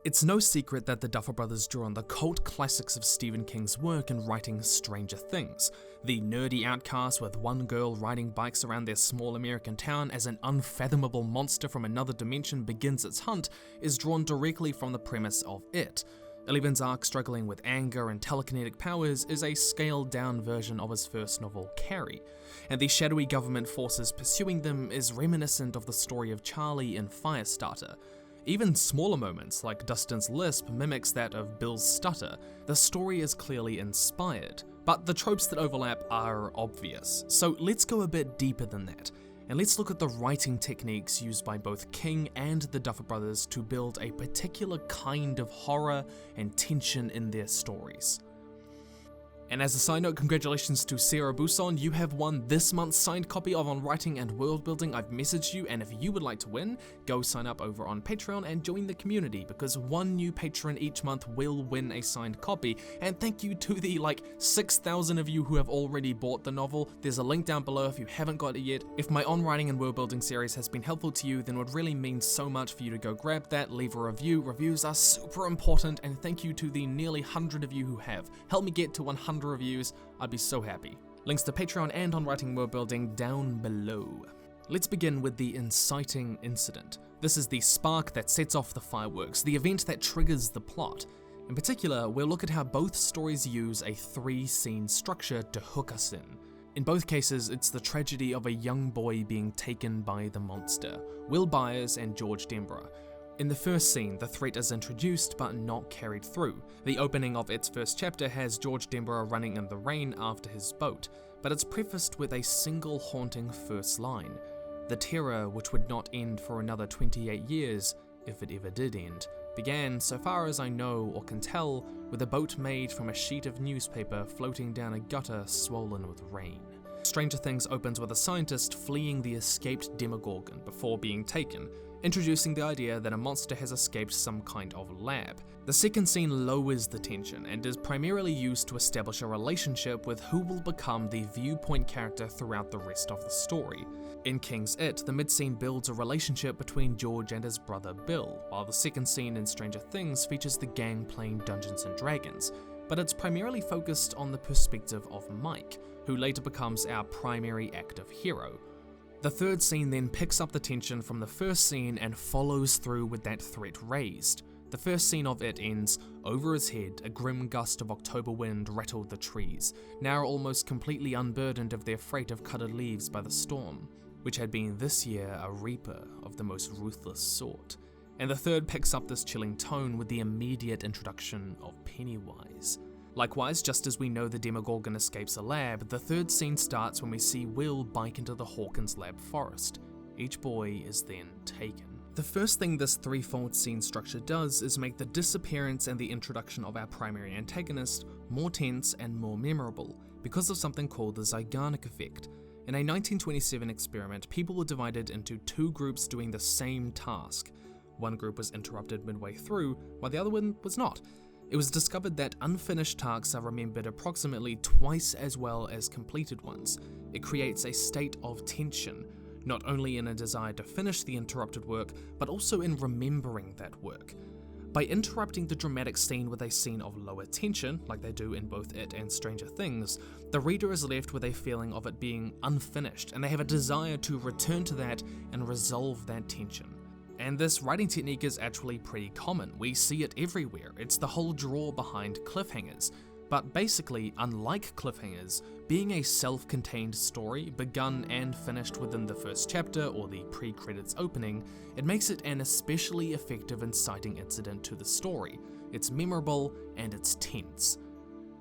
It's no secret that the Duffer Brothers drew on the cult classics of Stephen King's work in writing Stranger Things. The nerdy outcast with one girl riding bikes around their small American town as an unfathomable monster from another dimension begins its hunt is drawn directly from the premise of It. Eleven's arc struggling with anger and telekinetic powers is a scaled-down version of his first novel, Carrie, and the shadowy government forces pursuing them is reminiscent of the story of Charlie in Firestarter. Even smaller moments like Dustin's lisp mimics that of Bill's stutter. The story is clearly inspired, but the tropes that overlap are obvious. So let's go a bit deeper than that, and let's look at the writing techniques used by both King and the Duffer Brothers to build a particular kind of horror and tension in their stories. And as a side note, congratulations to Sarah Buson, you have won this month's signed copy of On Writing and World Building. I've messaged you, and if you would like to win, go sign up over on Patreon and join the community, because one new patron each month will win a signed copy. And thank you to the 6,000 of you who have already bought the novel. There's a link down below if you haven't got it yet. If my On Writing and World Building series has been helpful to you, then it would really mean so much for you to go grab that, leave a review. Reviews are super important, and thank you to the nearly 100 of you who have. Help me get to 100 reviews, I'd be so happy. Links to Patreon and On Writing World Building down below. Let's begin with the inciting incident. This is the spark that sets off the fireworks, the event that triggers the plot. In particular, we'll look at how both stories use a 3-scene structure to hook us in. In both cases, it's the tragedy of a young boy being taken by the monster, Will Byers and George Denborough. In the first scene, the threat is introduced but not carried through. The opening of its first chapter has George Denborough running in the rain after his boat, but it's prefaced with a single haunting first line. The terror, which would not end for another 28 years, if it ever did end, began, so far as I know or can tell, with a boat made from a sheet of newspaper floating down a gutter swollen with rain. Stranger Things opens with a scientist fleeing the escaped Demogorgon before being taken, introducing the idea that a monster has escaped some kind of lab. The second scene lowers the tension and is primarily used to establish a relationship with who will become the viewpoint character throughout the rest of the story. In King's It, the mid-scene builds a relationship between George and his brother Bill, while the second scene in Stranger Things features the gang playing Dungeons & Dragons, but it's primarily focused on the perspective of Mike, who later becomes our primary active hero. The third scene then picks up the tension from the first scene and follows through with that threat raised. The first scene of It ends, over his head, a grim gust of October wind rattled the trees, now almost completely unburdened of their freight of cutted leaves by the storm, which had been this year a reaper of the most ruthless sort. And the third picks up this chilling tone with the immediate introduction of Pennywise. Likewise, just as we know the Demogorgon escapes a lab, the third scene starts when we see Will bike into the Hawkins lab forest. Each boy is then taken. The first thing this threefold scene structure does is make the disappearance and the introduction of our primary antagonist more tense and more memorable, because of something called the Zeigarnik effect. In a 1927 experiment, people were divided into two groups doing the same task. One group was interrupted midway through, while the other one was not. It was discovered that unfinished tasks are remembered approximately twice as well as completed ones. It creates a state of tension, not only in a desire to finish the interrupted work, but also in remembering that work. By interrupting the dramatic scene with a scene of lower tension, like they do in both It and Stranger Things, the reader is left with a feeling of it being unfinished, and they have a desire to return to that and resolve that tension. And this writing technique is actually pretty common. We see it everywhere. It's the whole draw behind cliffhangers. But basically, unlike cliffhangers, being a self-contained story, begun and finished within the first chapter or the pre-credits opening, it makes it an especially effective inciting incident to the story. It's memorable and it's tense.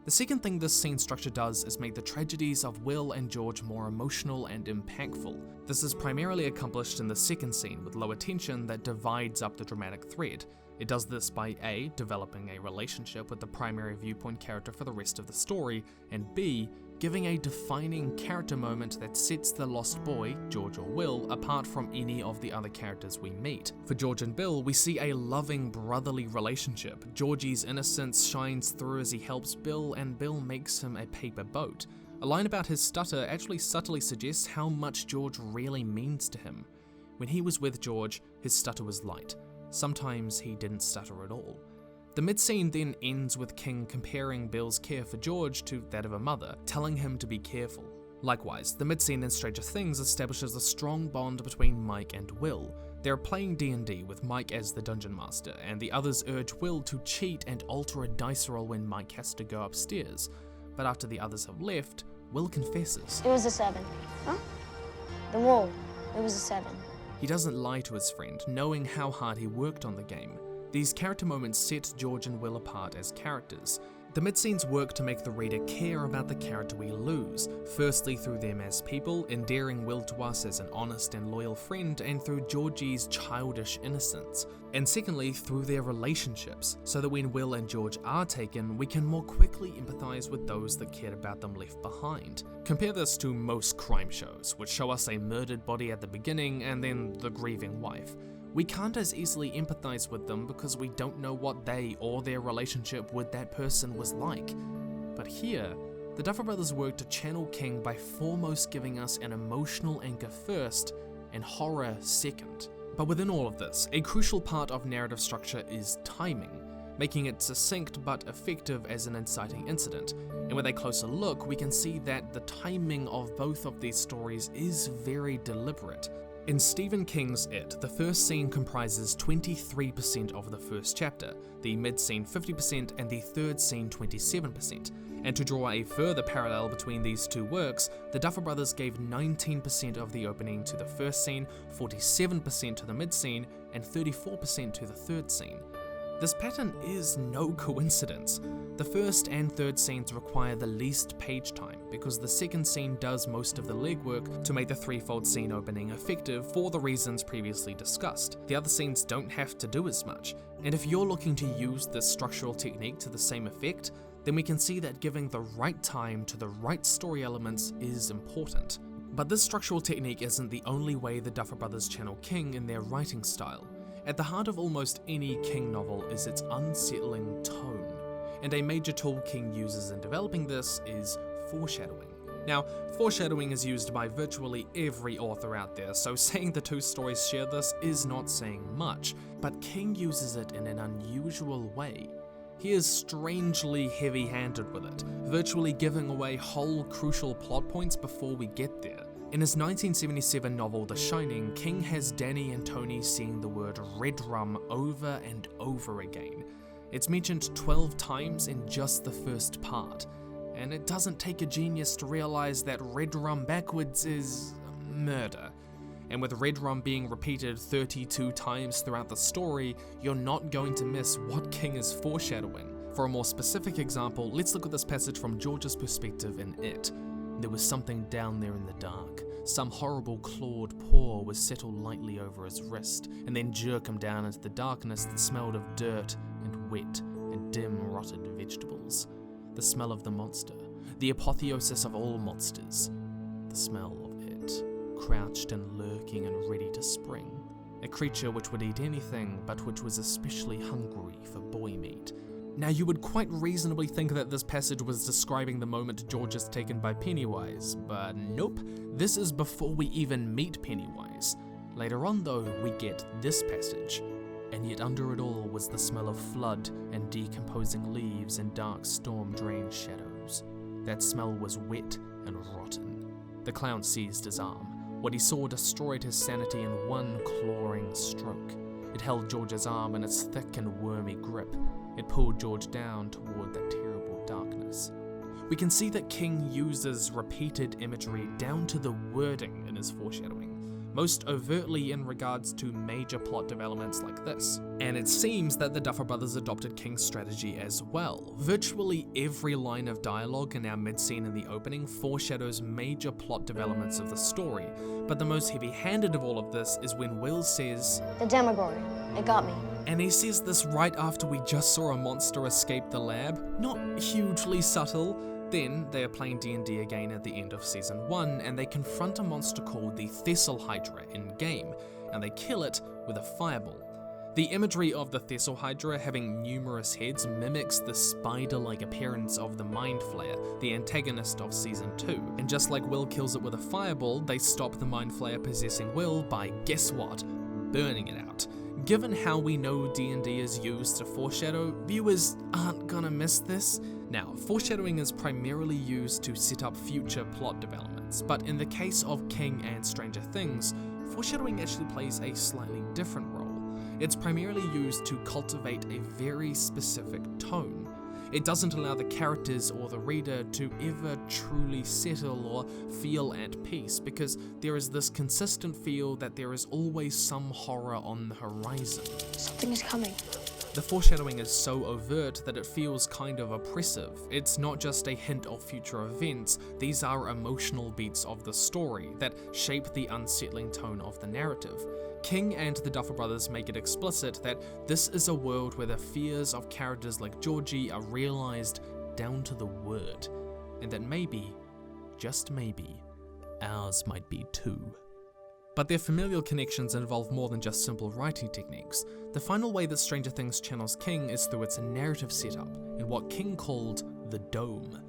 The second thing this scene structure does is make the tragedies of Will and George more emotional and impactful. This is primarily accomplished in the second scene with lower tension that divides up the dramatic thread. It does this by A, developing a relationship with the primary viewpoint character for the rest of the story, and B, giving a defining character moment that sets the lost boy, George or Will, apart from any of the other characters we meet. For George and Bill, we see a loving brotherly relationship. Georgie's innocence shines through as he helps Bill, and Bill makes him a paper boat. A line about his stutter actually subtly suggests how much George really means to him. When he was with George, his stutter was light. Sometimes he didn't stutter at all. The mid-scene then ends with King comparing Bill's care for George to that of a mother, telling him to be careful. Likewise, the mid-scene in Stranger Things establishes a strong bond between Mike and Will. They're playing D&D with Mike as the dungeon master, and the others urge Will to cheat and alter a dice roll when Mike has to go upstairs. But after the others have left, Will confesses. It was a 7. Huh? The roll. It was a 7. He doesn't lie to his friend, knowing how hard he worked on the game. These character moments set George and Will apart as characters. The mid-scenes work to make the reader care about the character we lose, firstly through them as people, endearing Will to us as an honest and loyal friend, and through Georgie's childish innocence, and secondly through their relationships, so that when Will and George are taken, we can more quickly empathise with those that cared about them left behind. Compare this to most crime shows, which show us a murdered body at the beginning and then the grieving wife. We can't as easily empathise with them because we don't know what they or their relationship with that person was like. But here, the Duffer Brothers work to channel King by foremost giving us an emotional anchor first and horror second. But within all of this, a crucial part of narrative structure is timing, making it succinct but effective as an inciting incident. And with a closer look, we can see that the timing of both of these stories is very deliberate. In Stephen King's It, the first scene comprises 23% of the first chapter, the mid-scene 50%, and the third scene 27%. And to draw a further parallel between these two works, the Duffer Brothers gave 19% of the opening to the first scene, 47% to the mid-scene, and 34% to the third scene. This pattern is no coincidence. The first and third scenes require the least page time because the second scene does most of the legwork to make the threefold scene opening effective for the reasons previously discussed. The other scenes don't have to do as much, and if you're looking to use this structural technique to the same effect, then we can see that giving the right time to the right story elements is important. But this structural technique isn't the only way the Duffer Brothers channel King in their writing style. At the heart of almost any King novel is its unsettling tone, and a major tool King uses in developing this is foreshadowing. Now, foreshadowing is used by virtually every author out there, so saying the two stories share this is not saying much, but King uses it in an unusual way. He is strangely heavy-handed with it, virtually giving away whole crucial plot points before we get there. In his 1977 novel The Shining, King has Danny and Tony seeing the word red rum over and over again. It's mentioned 12 times in just the first part, and it doesn't take a genius to realize that red rum backwards is murder. And with red rum being repeated 32 times throughout the story, you're not going to miss what King is foreshadowing. For a more specific example, let's look at this passage from George's perspective in It. There was something down there in the dark. Some horrible clawed paw was settled lightly over his wrist, and then jerk him down into the darkness that smelled of dirt and wet and dim rotted vegetables. The smell of the monster, the apotheosis of all monsters. The smell of it, crouched and lurking and ready to spring. A creature which would eat anything, but which was especially hungry for boy meat. Now, you would quite reasonably think that this passage was describing the moment George is taken by Pennywise, but nope, this is before we even meet Pennywise. Later on though, we get this passage. And yet under it all was the smell of flood and decomposing leaves and dark storm-drained shadows. That smell was wet and rotten. The clown seized his arm. What he saw destroyed his sanity in one clawing stroke. It held George's arm in its thick and wormy grip. It pulled George down toward that terrible darkness. We can see that King uses repeated imagery down to the wording in his foreshadowing, most overtly in regards to major plot developments like this. And it seems that the Duffer Brothers adopted King's strategy as well. Virtually every line of dialogue in our mid-scene in the opening foreshadows major plot developments of the story, but the most heavy-handed of all of this is when Will says, "The Demogorgon, it got me." And he says this right after we just saw a monster escape the lab. Not hugely subtle. Then they are playing D&D again at the end of Season 1, and they confront a monster called the Thessal Hydra in-game, and they kill it with a fireball. The imagery of the Thessal Hydra having numerous heads mimics the spider-like appearance of the Mind Flayer, the antagonist of Season 2. And just like Will kills it with a fireball, they stop the Mind Flayer possessing Will by, guess what? Burning it out, Given how we know D&D is used to foreshadow, viewers aren't gonna miss this. Now, foreshadowing is primarily used to set up future plot developments, but in the case of King and Stranger Things, foreshadowing actually plays a slightly different role. It's primarily used to cultivate a very specific tone. It doesn't allow the characters or the reader to ever truly settle or feel at peace, because there is this consistent feel that there is always some horror on the horizon. Something is coming. The foreshadowing is so overt that it feels kind of oppressive. It's not just a hint of future events, these are emotional beats of the story that shape the unsettling tone of the narrative. King and the Duffer Brothers make it explicit that this is a world where the fears of characters like Georgie are realized down to the word, and that maybe, just maybe, ours might be too. But their familial connections involve more than just simple writing techniques. The final way that Stranger Things channels King is through its narrative setup, in what King called the Dome.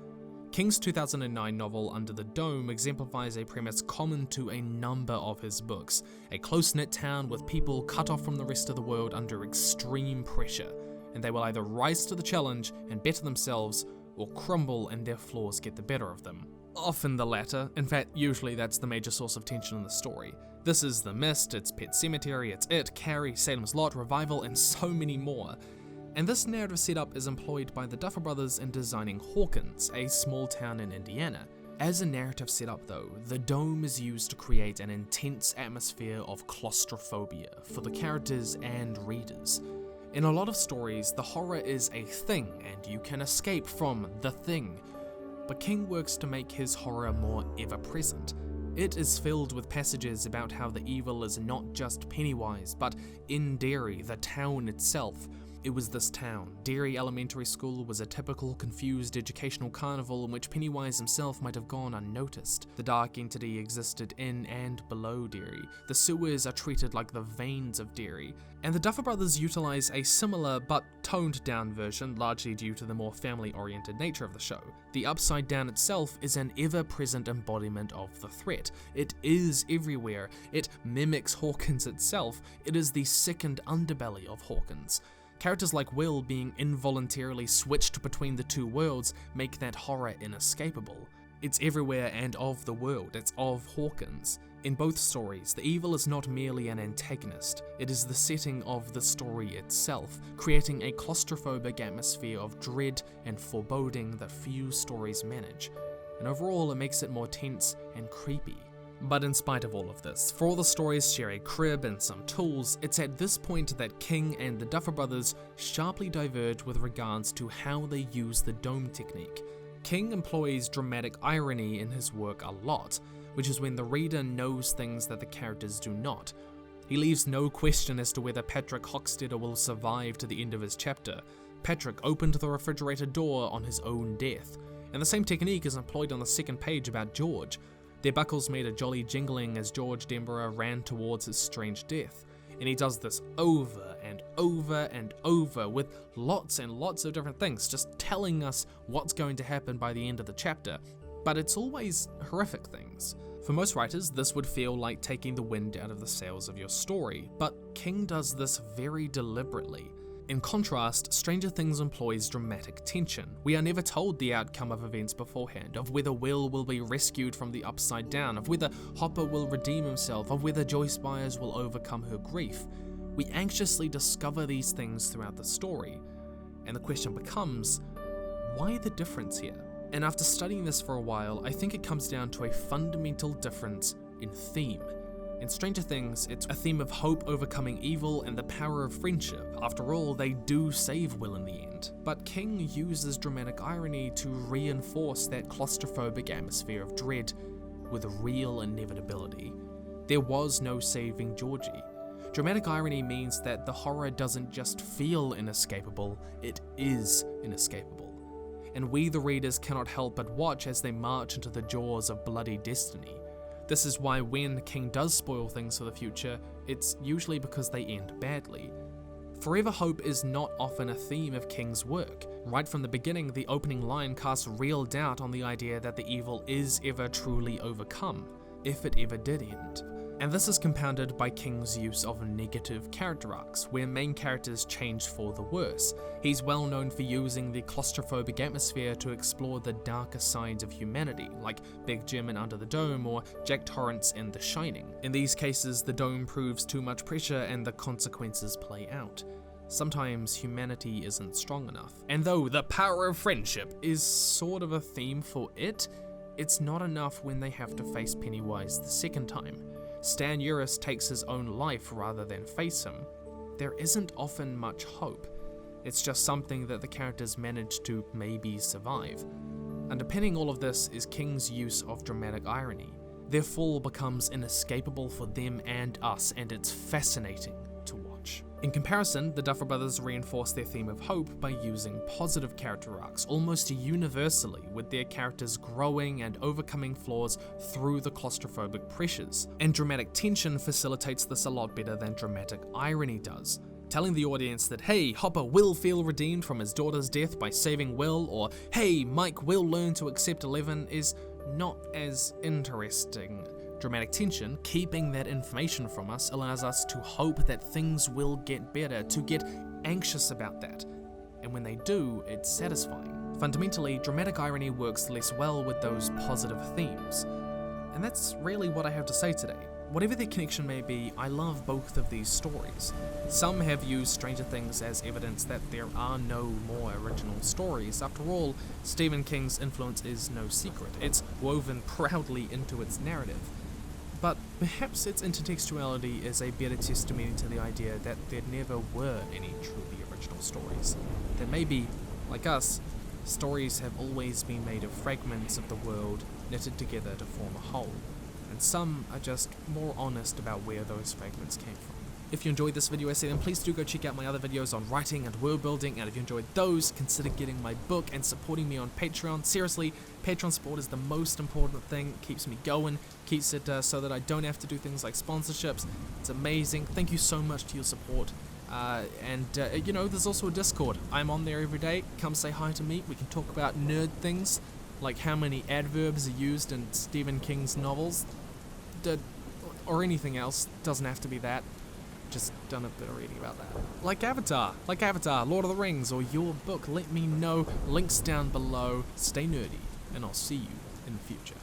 King's 2009 novel Under the Dome exemplifies a premise common to a number of his books: a close-knit town with people cut off from the rest of the world under extreme pressure, and they will either rise to the challenge and better themselves, or crumble and their flaws get the better of them. Often the latter. In fact, usually that's the major source of tension in the story. This is The Mist, it's Pet Sematary, it's It, Carrie, Salem's Lot, Revival, and so many more. And this narrative setup is employed by the Duffer Brothers in designing Hawkins, a small town in Indiana. As a narrative setup though, the Dome is used to create an intense atmosphere of claustrophobia for the characters and readers. In a lot of stories, the horror is a thing, and you can escape from the thing. But King works to make his horror more ever-present. It is filled with passages about how the evil is not just Pennywise, but in Derry, the town itself. It was this town. Derry Elementary School was a typical confused educational carnival in which Pennywise himself might have gone unnoticed. The dark entity existed in and below Derry. The sewers are treated like the veins of Derry. And the Duffer Brothers utilize a similar but toned down version, largely due to the more family-oriented nature of the show. The Upside Down itself is an ever-present embodiment of the threat. It is everywhere. It mimics Hawkins itself. It is the sickened underbelly of Hawkins. Characters like Will being involuntarily switched between the two worlds make that horror inescapable. It's everywhere and of the world, it's of Hawkins. In both stories, the evil is not merely an antagonist, it is the setting of the story itself, creating a claustrophobic atmosphere of dread and foreboding that few stories manage. And overall, it makes it more tense and creepy. But in spite of all of this, for all the stories share a crib and some tools, it's at this point that King and the Duffer Brothers sharply diverge with regards to how they use the dome technique. King employs dramatic irony in his work a lot, which is when the reader knows things that the characters do not. He leaves no question as to whether Patrick Hockstetter will survive to the end of his chapter. Patrick opened the refrigerator door on his own death, and the same technique is employed on the second page about George. Their buckles made a jolly jingling as George Denborough ran towards his strange death, and he does this over and over and over with lots and lots of different things, just telling us what's going to happen by the end of the chapter, but it's always horrific things. For most writers, this would feel like taking the wind out of the sails of your story, but King does this very deliberately. In contrast, Stranger Things employs dramatic tension. We are never told the outcome of events beforehand, of whether Will be rescued from the Upside Down, of whether Hopper will redeem himself, of whether Joyce Byers will overcome her grief. We anxiously discover these things throughout the story, and the question becomes, why the difference here? And after studying this for a while, I think it comes down to a fundamental difference in theme. In Stranger Things, it's a theme of hope overcoming evil and the power of friendship. After all, they do save Will in the end. But King uses dramatic irony to reinforce that claustrophobic atmosphere of dread with real inevitability. There was no saving Georgie. Dramatic irony means that the horror doesn't just feel inescapable, it is inescapable. And we the readers cannot help but watch as they march into the jaws of bloody destiny. This is why when King does spoil things for the future, it's usually because they end badly. Forever hope is not often a theme of King's work. Right from the beginning, the opening line casts real doubt on the idea that the evil is ever truly overcome, if it ever did end. And this is compounded by King's use of negative character arcs, where main characters change for the worse. He's well known for using the claustrophobic atmosphere to explore the darker sides of humanity, like Big Jim in Under the Dome or Jack Torrance in The Shining. In these cases, the dome proves too much pressure and the consequences play out. Sometimes humanity isn't strong enough. And though the power of friendship is sort of a theme for it, it's not enough when they have to face Pennywise the second time. Stan Uris takes his own life rather than face him. There isn't often much hope. It's just something that the characters manage to maybe survive. Underpinning all of this is King's use of dramatic irony. Their fall becomes inescapable for them and us, and it's fascinating to watch. In comparison, the Duffer Brothers reinforce their theme of hope by using positive character arcs almost universally, with their characters growing and overcoming flaws through the claustrophobic pressures. And dramatic tension facilitates this a lot better than dramatic irony does. Telling the audience that, hey, Hopper will feel redeemed from his daughter's death by saving Will, or hey, Mike will learn to accept Eleven, is not as interesting. Dramatic tension, keeping that information from us, allows us to hope that things will get better, to get anxious about that. And when they do, it's satisfying. Fundamentally, dramatic irony works less well with those positive themes. And that's really what I have to say today. Whatever their connection may be, I love both of these stories. Some have used Stranger Things as evidence that there are no more original stories. After all, Stephen King's influence is no secret. It's woven proudly into its narrative. But perhaps its intertextuality is a better testimony to the idea that there never were any truly original stories. That maybe, like us, stories have always been made of fragments of the world knitted together to form a whole, and some are just more honest about where those fragments came from. If you enjoyed this video essay, then please do go check out my other videos on writing and world building, and if you enjoyed those, consider getting my book and supporting me on Patreon. Seriously, Patreon support is the most important thing. It keeps me going, keeps it so that I don't have to do things like sponsorships. It's amazing. Thank you so much to your support. You know, there's also a Discord. I'm on there every day. Come say hi to me. We can talk about nerd things, like how many adverbs are used in Stephen King's novels, or anything else. Doesn't have to be that. Just done a bit of reading about that. Like Avatar, Lord of the Rings, or your book. Let me know. Links down below. Stay nerdy, and I'll see you in the future.